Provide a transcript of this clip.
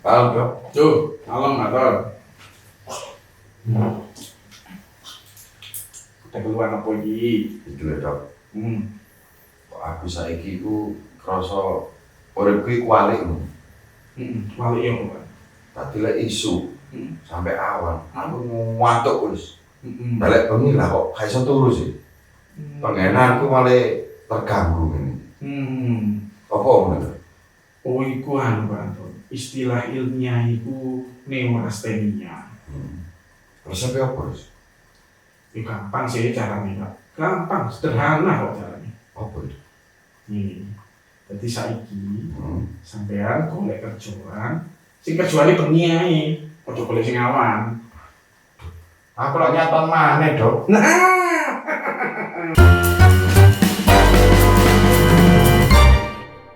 Malam, Dok. Tuh, malam Natal. Udah keluar apa iki? Itu ya, Dok. Hmm. Kok aku saiki ku krasa uripku iku kualik lho. Wali yo, Pak. Tadi lek isu sampai awan, aku ngantuk wis. Hmm. Balik bengi lah kok gak iso turu sih. Pengenanku malah terganggu ini. Apa ngono? Oh, iku anu, Pak. Istilah ilmiah iku neurastenia. Resepnya apa, Bos? Ya gampang sih caranya, Pak. Gampang, sederhana kok caranya. Apa itu? Ini. Jadi saiki sampean golek kerjaan, sing kerjaane bengi ae. Ojo golek sing awan. Aku lagi nyaton maneh, Dok. Nah,